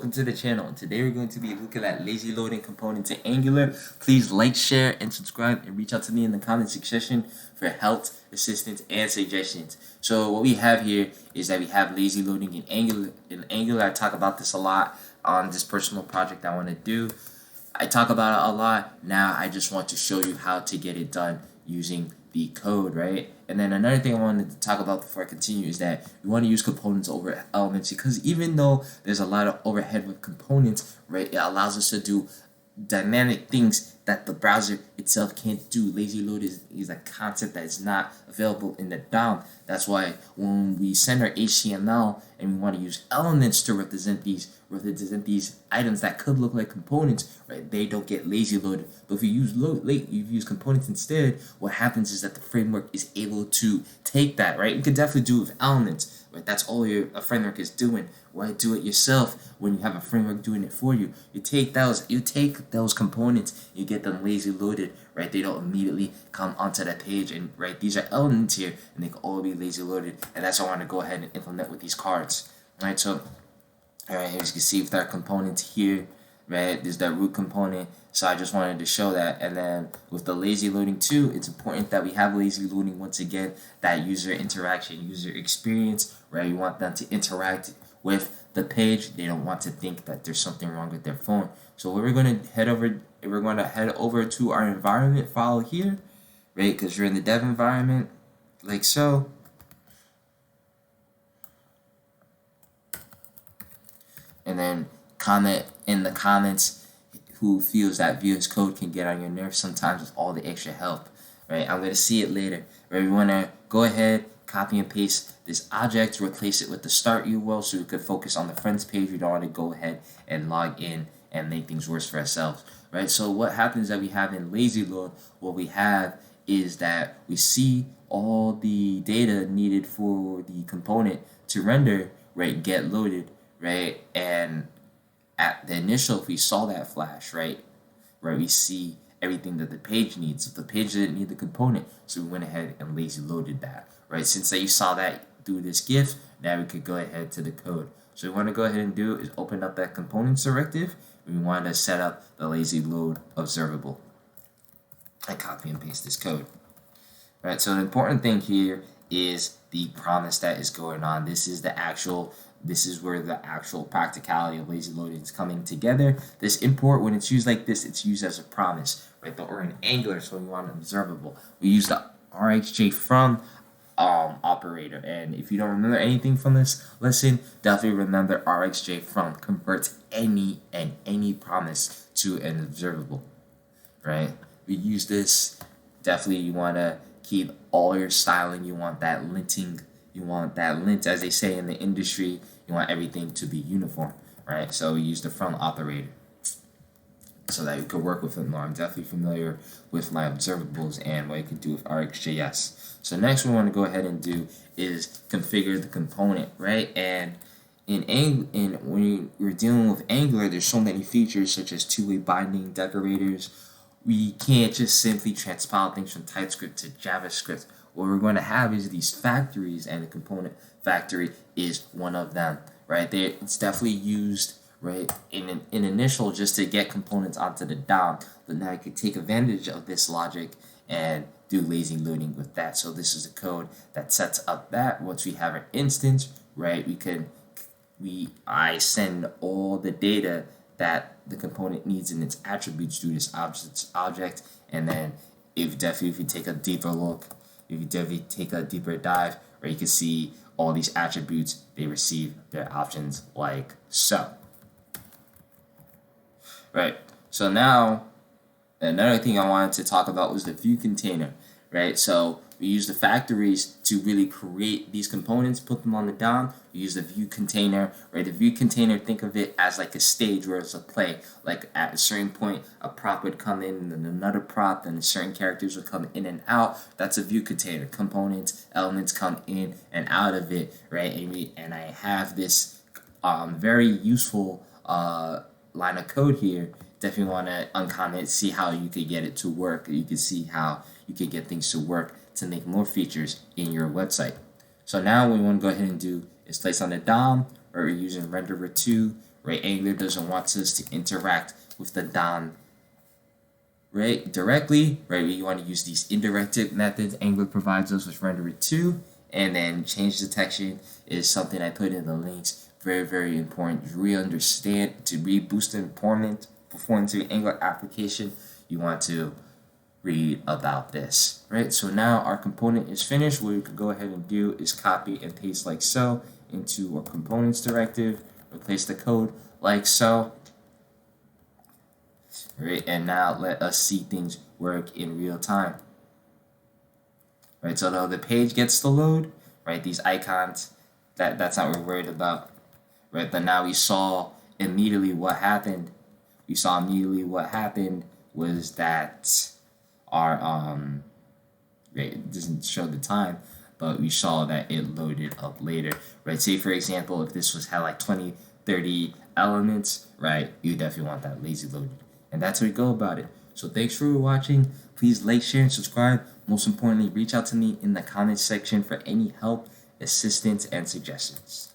welcome to the channel. And today we're going to be looking at lazy loading components in Angular. Please like, share, and subscribe, and reach out to me in the comment section for help, assistance, and suggestions. So what we have here is that we have lazy loading in Angular. In Angular, I talk about this a lot on this personal project I want to do. I talk about it a lot. Now I just want to show you how to get it done using the code, right? And then another thing I wanted to talk about before I continue is that you want to use components over elements, because even though there's a lot of overhead with components, right, it allows us to do dynamic things that the browser itself can't do. Lazy load is a concept that is not available in the DOM. That's why when we send our HTML and we want to use elements to represent these items that could look like components, right, they don't get lazy loaded. But if you use components instead, what happens is that the framework is able to take that, right? You could definitely do it with elements, right? That's all a framework is doing. Why do it yourself when you have a framework doing it for you? You take those components, you get them lazy loaded, right? They don't immediately come onto the page, and right, these are elements here, and they can all be lazy loaded, and that's what I want to go ahead and implement with these cards. All right, so all right, as you can see with our components here, right, there's that root component. So I just wanted to show that. And then with the lazy loading too, it's important that we have lazy loading once again, that user interaction, user experience, right? You want them to interact with the page. They don't want to think that there's something wrong with their phone. So we're going to head over to our environment file here, right? Because you're in the dev environment, like so. And then comment in the comments who feels that VS Code can get on your nerves sometimes with all the extra help, right? I'm going to see it later, right? We want to go ahead, copy and paste this object, replace it with the start URL so we could focus on the friends page. We don't want to go ahead and log in and make things worse for ourselves, right? So what happens that we have in lazy load, what we have is that we see all the data needed for the component to render, right, get loaded, right? And at the initial, if we saw that flash, right, we see everything that the page needs. If the page didn't need the component, so we went ahead and lazy loaded that, right? Since that you saw that through this GIF, now we could go ahead to the code. So we want to go ahead and do is open up that components directive. We want to set up the lazy load observable and copy and paste this code. All right, so the important thing here is the promise that is going on. This is where the actual practicality of lazy loading is coming together. This import, when it's used like this, it's used as a promise, right? But we're in Angular, so we want an observable. We use the rxj from operator, and if you don't remember anything from this lesson, definitely remember rxj from converts any promise to an observable, right? We use this. Definitely, you want to keep all your styling. You want that linting. You want that lint, as they say in the industry. You want everything to be uniform, right? So we use the from operator so that you can work with it more. I'm definitely familiar with my observables and what you can do with RxJS. So next, we want to go ahead and do is configure the component, right? And when we're dealing with Angular, there's so many features such as two-way binding, decorators. We can't just simply transpile things from TypeScript to JavaScript. What we're going to have is these factories, and the component factory is one of them, right? It's definitely used, right, in initial just to get components onto the DOM, but now you can take advantage of this logic and do lazy loading with that. So this is the code that sets up that. Once we have our instance, right, I send all the data that the component needs in its attributes to this object, and then if you take a deeper look, if you definitely take a deeper dive, right, you can see all these attributes, they receive their options like so. Right, so now another thing I wanted to talk about was the view container, right? So we use the factories to really create these components, put them on the DOM. We use the view container, right? The view container, think of it as like a stage where it's a play. Like at a certain point, a prop would come in, and then another prop, and certain characters would come in and out. That's a view container. Components, elements come in and out of it, right? And I have this very useful line of code here. Definitely want to uncomment, see how you could get it to work. You can see how you could get things to work to make more features in your website. So now what we want to go ahead and do is place on the DOM, where we're using renderer2, right? Angular doesn't want us to interact with the DOM, right, directly, right? We want to use these indirected methods Angular provides us, which render it to, and then change detection is something I put in the links. Very, very important. To really understand, to really boost the performance of your Angular application, you want to read about this, right? So now our component is finished. What we could go ahead and do is copy and paste like so into our components directive, replace the code like so. Right, and now let us see things work in real time. Right, so now the page gets to load, right, these icons, that's not what we're worried about. Right, but now we saw immediately what happened. We saw immediately what happened was that our right, it doesn't show the time, but we saw that it loaded up later. Right, say for example, if this had like 20, 30 elements, right, you definitely want that lazy loaded. And that's how we go about it. So thanks for watching. Please like, share, and subscribe. Most importantly, reach out to me in the comments section for any help, assistance, and suggestions.